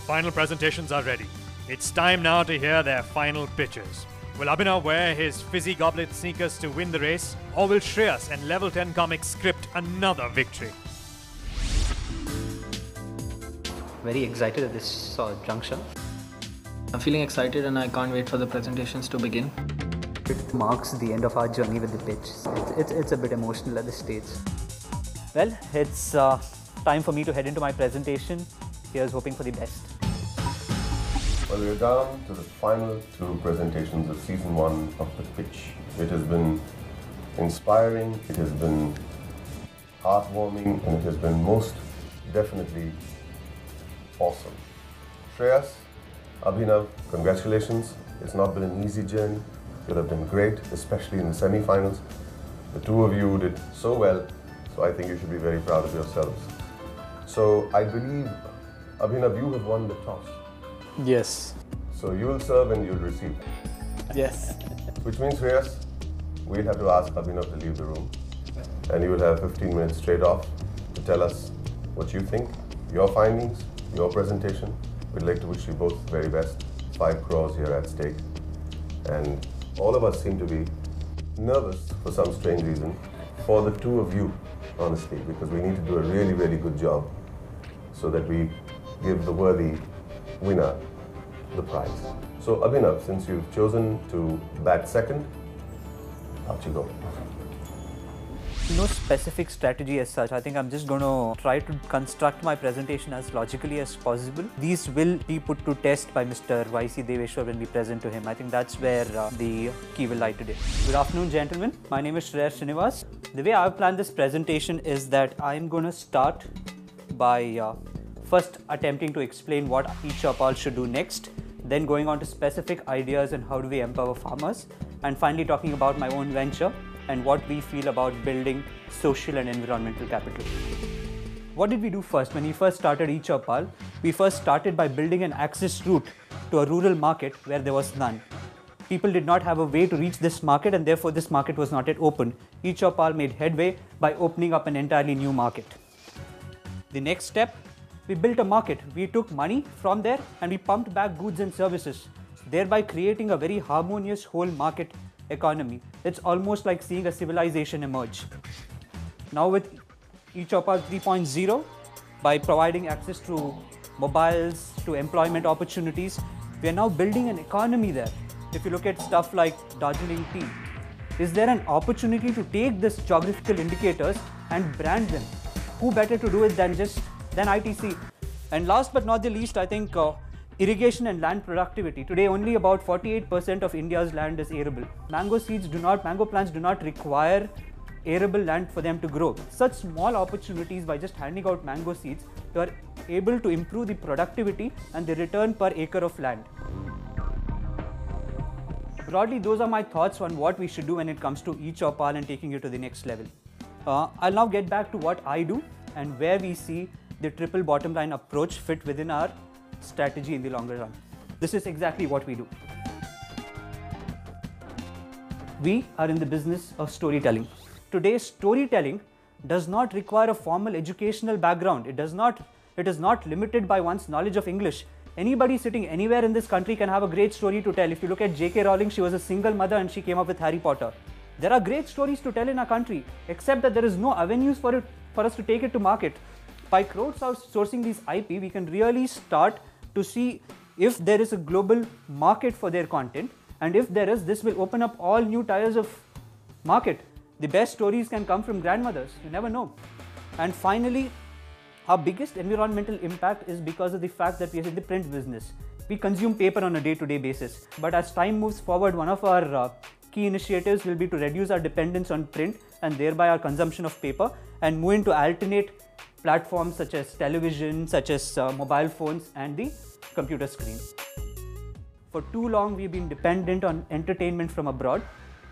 Final presentations are ready. It's time now to hear their final pitches. Will Abhinav wear his fizzy goblet sneakers to win the race, or will Shreyas and Level 10 Comics script another victory? Very excited at this juncture. I'm feeling excited and I can't wait for the presentations to begin. It marks the end of our journey with the pitch. It's a bit emotional at this stage. Well, it's time for me to head into my presentation. Here's hoping for the best. Well, we're down to the final two presentations of season 1 of The Pitch. It has been inspiring, it has been heartwarming, and it has been most definitely awesome. Shreyas, Abhinav, congratulations. It's not been an easy journey. You have been great, especially in the semi-finals. The two of you did so well, so I think you should be very proud of yourselves. So I believe, Abhinav, you have won the toss. Yes. So you will serve and you will receive. Yes. Which means, Shreyas, we'll have to ask Abhinav to leave the room. And you will have 15 minutes straight off to tell us what you think, your findings, your presentation. We'd like to wish you both the very best. 5 crores here at stake. And all of us seem to be nervous for some strange reason for the two of you, honestly, because we need to do a really, really good job so that we give the worthy winner the prize. So Abhinav, since you've chosen to bat second, out you go. No specific strategy as such. I think I'm just going to try to construct my presentation as logically as possible. These will be put to test by Mr. YC Deveshwar when we present to him. I think that's where the key will lie today. Good afternoon, gentlemen. My name is Shreyas Srinivas. The way I've planned this presentation is that I'm going to start by first attempting to explain what each of all should do next, then going on to specific ideas and how do we empower farmers, and finally talking about my own venture and what we feel about building social and environmental capital. What did we do first? When we first started eChaupal, we first started by building an access route to a rural market where there was none. People did not have a way to reach this market and therefore this market was not yet open. eChaupal made headway by opening up an entirely new market. The next step, we built a market. We took money from there and we pumped back goods and services, thereby creating a very harmonious whole market economy. It's almost like seeing a civilization emerge. Now with eChaupal 3.0, by providing access to mobiles, to employment opportunities, we are now building an economy there. If you look at stuff like Darjeeling tea, is there an opportunity to take these geographical indicators and brand them? Who better to do it than ITC? And last but not the least, I think irrigation and land productivity. Today, only about 48% of India's land is arable. Mango plants do not require arable land for them to grow. Such small opportunities, by just handing out mango seeds, you are able to improve the productivity and the return per acre of land. Broadly, those are my thoughts on what we should do when it comes to eChaupal and taking it to the next level. I'll now get back to what I do and where we see the triple bottom line approach fit within our strategy in the longer run. This is exactly what we do. We are in the business of storytelling. Today, storytelling does not require a formal educational background. It is not limited by one's knowledge of English. Anybody sitting anywhere in this country can have a great story to tell. If you look at J.K. Rowling, she was a single mother and she came up with Harry Potter. There are great stories to tell in our country, except that there is no avenues for us to take it to market. By crowdsourcing these IP, we can really start to see if there is a global market for their content, and if there is, this will open up all new tiers of market. The best stories can come from grandmothers, you never know. And finally, our biggest environmental impact is because of the fact that we are in the print business. We consume paper on a day-to-day basis, but as time moves forward, one of our key initiatives will be to reduce our dependence on print and thereby our consumption of paper, and move into alternate platforms such as television, such as mobile phones and the computer screen. For too long, we've been dependent on entertainment from abroad.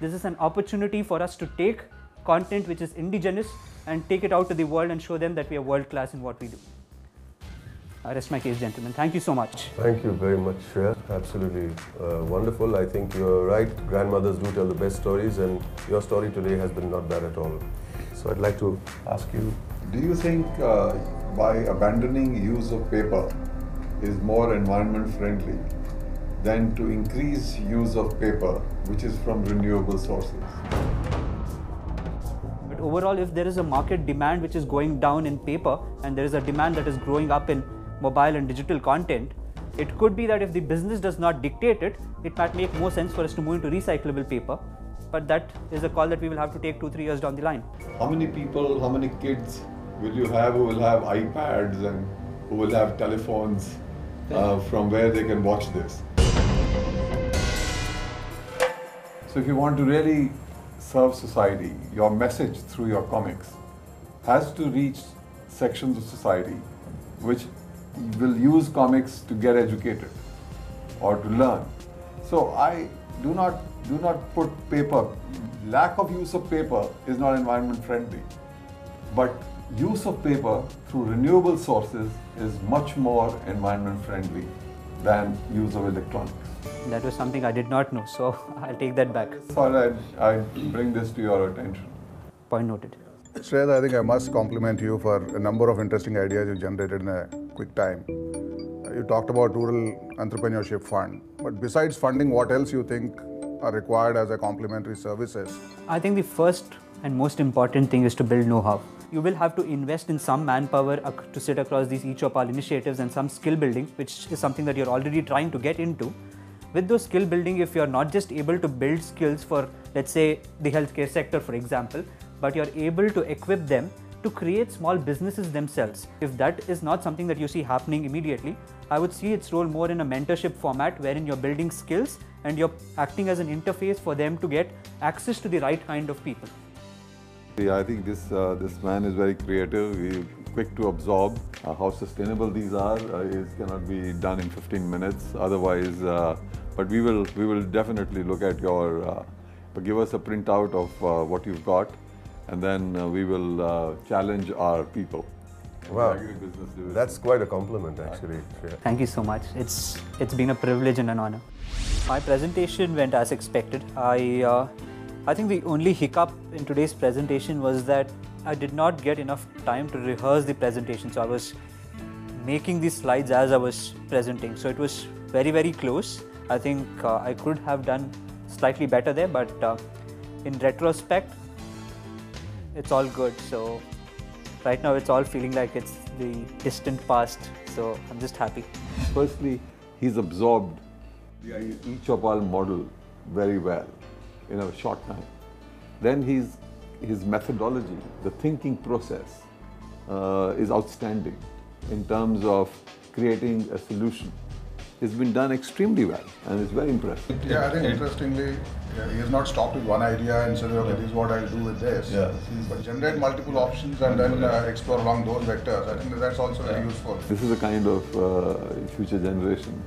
This is an opportunity for us to take content which is indigenous and take it out to the world and show them that we are world class in what we do. I rest my case, gentlemen. Thank you so much. Thank you very much, Shreya. Absolutely wonderful. I think you're right. Grandmothers do tell the best stories, and your story today has been not bad at all. So I'd like to ask you, do you think by abandoning use of paper, is more environment friendly than to increase use of paper, which is from renewable sources. But overall, if there is a market demand which is going down in paper and there is a demand that is growing up in mobile and digital content, it could be that if the business does not dictate it, it might make more sense for us to move into recyclable paper. But that is a call that we will have to take 2-3 years down the line. How many people, how many kids will you have who will have iPads and who will have telephones from where they can watch this? So if you want to really serve society, your message through your comics has to reach sections of society which will use comics to get educated or to learn. So I do not put paper. Lack of use of paper is not environment friendly, but use of paper through renewable sources is much more environment friendly than use of electronics. That was something I did not know, so I'll take that back. Thought I'd bring this to your attention. Point noted. Shreyas, I think I must compliment you for a number of interesting ideas you generated in a quick time. You talked about Rural Entrepreneurship Fund, but besides funding, what else you think are required as a complementary services? I think the first and most important thing is to build know-how. You will have to invest in some manpower to sit across these eChoupal initiatives and some skill building, which is something that you're already trying to get into. With those skill building, if you're not just able to build skills for, let's say, the healthcare sector, for example, but you're able to equip them to create small businesses themselves. If that is not something that you see happening immediately, I would see its role more in a mentorship format wherein you're building skills and you're acting as an interface for them to get access to the right kind of people. Yeah, I think this man is very creative. He's quick to absorb. How sustainable these are cannot be done in 15 minutes. Otherwise, but we will definitely look at your. Give us a printout of what you've got, and then we will challenge our people. Wow, that's quite a compliment, actually. Thank you so much. It's been a privilege and an honor. My presentation went as expected. I think the only hiccup in today's presentation was that I did not get enough time to rehearse the presentation. So I was making these slides as I was presenting. So it was very, very close. I think I could have done slightly better there, but in retrospect, it's all good. So right now it's all feeling like it's the distant past. So I'm just happy. Firstly, he's absorbed the eChoupal model very well in a short time. Then his methodology, the thinking process is outstanding in terms of creating a solution. It's been done extremely well and it's very impressive. Yeah, I think interestingly, he has not stopped with one idea and said, okay, this is what I'll do with this. Yeah. But generate multiple options and then explore along those vectors. I think that's also very useful. This is a kind of future generation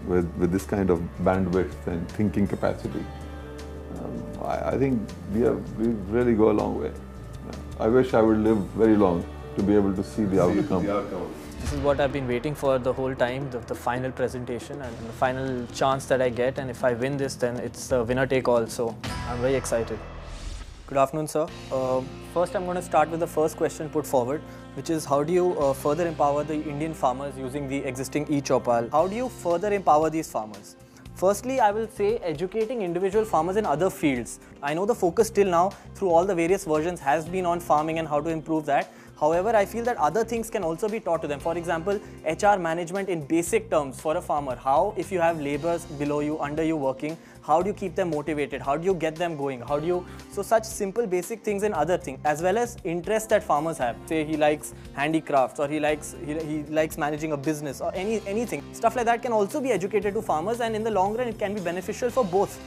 with this kind of bandwidth and thinking capacity. I think we really go a long way. I wish I would live very long to be able to see the outcome. This is what I've been waiting for the whole time, the final presentation and the final chance that I get, and if I win this, then it's a winner take all, so I'm very excited. Good afternoon, sir. First, I'm going to start with the first question put forward, which is how do you further empower the Indian farmers using the existing eChoupal? How do you further empower these farmers? Firstly, I will say educating individual farmers in other fields. I know the focus till now through all the various versions has been on farming and how to improve that. However, I feel that other things can also be taught to them. For example, HR management in basic terms for a farmer. How, if you have laborers below you, under you working, how do you keep them motivated? How do you get them going? So such simple basic things and other things, as well as interests that farmers have. Say he likes handicrafts or he likes managing a business or anything. Stuff like that can also be educated to farmers, and in the long run it can be beneficial for both.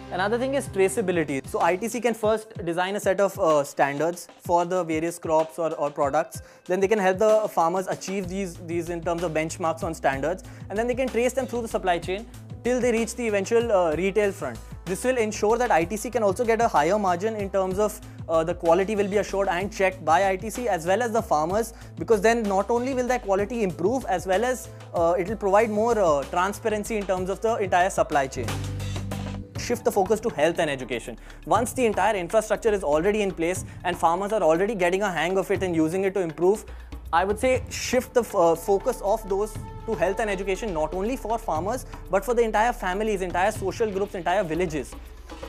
Another thing is traceability. So ITC can first design a set of standards for the various crops or products. Then they can help the farmers achieve these in terms of benchmarks on standards, and then they can trace them through the supply chain till they reach the eventual retail front. This will ensure that ITC can also get a higher margin in terms of the quality will be assured and checked by ITC as well as the farmers, because then not only will their quality improve, as well as it will provide more transparency in terms of the entire supply chain. Shift the focus to health and education. Once the entire infrastructure is already in place and farmers are already getting a hang of it and using it to improve, I would say shift the focus of those to health and education, not only for farmers, but for the entire families, entire social groups, entire villages.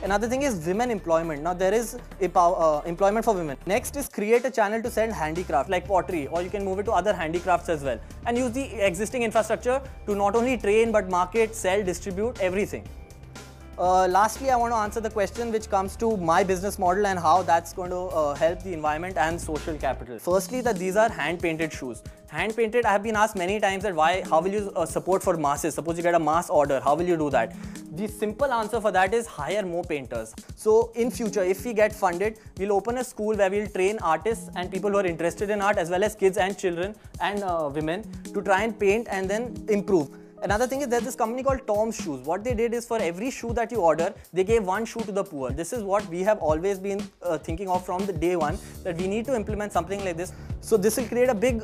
Another thing is women employment. Now there is employment for women. Next is create a channel to sell handicraft like pottery, or you can move it to other handicrafts as well, and use the existing infrastructure to not only train but market, sell, distribute, everything. Lastly, I want to answer the question which comes to my business model and how that's going to help the environment and social capital. Firstly, that these are hand-painted shoes. Hand-painted, I have been asked many times that how will you support for masses? Suppose you get a mass order, how will you do that? The simple answer for that is hire more painters. So in future, if we get funded, we'll open a school where we'll train artists and people who are interested in art, as well as kids and children and women, to try and paint and then improve. Another thing is there's this company called Tom's Shoes. What they did is for every shoe that you order, they gave one shoe to the poor. This is what we have always been thinking of from the day one, that we need to implement something like this. So this will create a big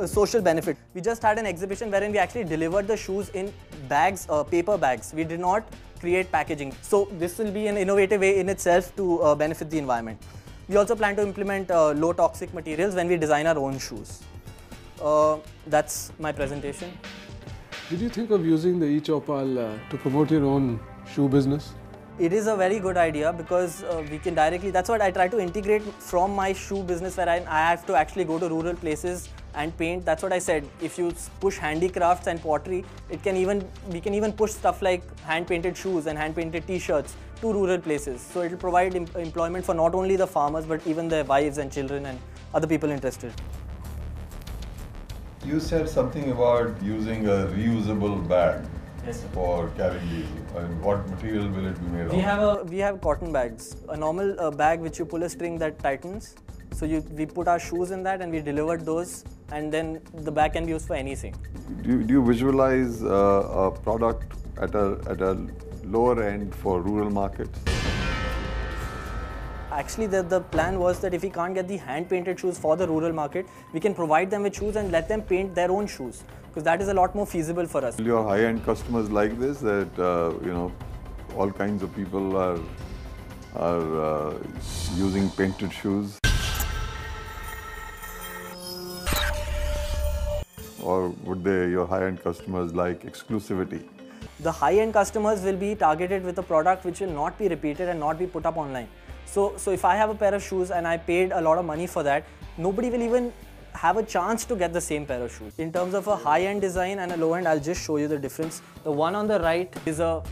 social benefit. We just had an exhibition wherein we actually delivered the shoes in bags, paper bags. We did not create packaging. So this will be an innovative way in itself to benefit the environment. We also plan to implement low toxic materials when we design our own shoes. That's my presentation. Did you think of using the eChaupal to promote your own shoe business? It is a very good idea because we can directly, that's what I try to integrate from my shoe business, where I have to actually go to rural places and paint. That's what I said. If you push handicrafts and pottery, we can even push stuff like hand-painted shoes and hand-painted t-shirts to rural places. So it will provide employment for not only the farmers but even their wives and children and other people interested. You said something about using a reusable bag for carrying these. And what material will it be made of? We have cotton bags. A normal bag which you pull a string that tightens. So we put our shoes in that and we delivered those, and then the bag can be used for anything. Do you visualize a product at a lower end for rural markets? Actually, the plan was that if we can't get the hand-painted shoes for the rural market, we can provide them with shoes and let them paint their own shoes, because that is a lot more feasible for us. Your high-end customers like this, that all kinds of people are using painted shoes, or would your high-end customers like exclusivity? The high-end customers will be targeted with a product which will not be repeated and not be put up online. So if I have a pair of shoes and I paid a lot of money for that, nobody will even have a chance to get the same pair of shoes. In terms of a high-end design and a low-end, I'll just show you the difference. The one on the right is a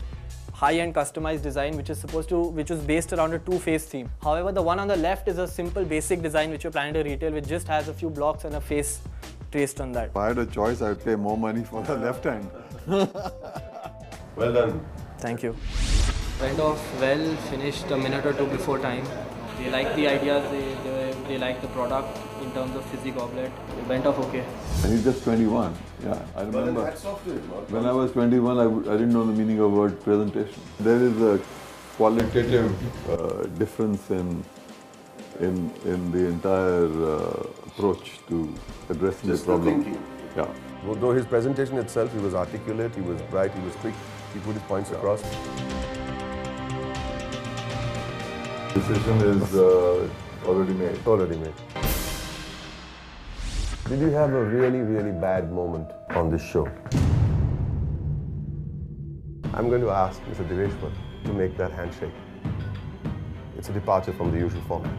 high-end customized design which was based around a two-face theme. However, the one on the left is a simple basic design which we're planning to retail, which just has a few blocks and a face traced on that. If I had a choice, I would pay more money for the left hand. Well done. Thank you. Went off well, finished a minute or two before time. They liked the ideas, they liked the product in terms of fizzy goblet. It went off okay. And he's just 21. Yeah, I remember. When I was 21, I didn't know the meaning of the word presentation. There is a qualitative difference in the entire approach to addressing the problem. Thinking. Yeah. Though his presentation itself, he was articulate, he was bright, he was quick, he put his points across. Decision is already made. Already made. Did you have a really, really bad moment on this show? I'm going to ask Mr. Deveshwar to make that handshake. It's a departure from the usual format.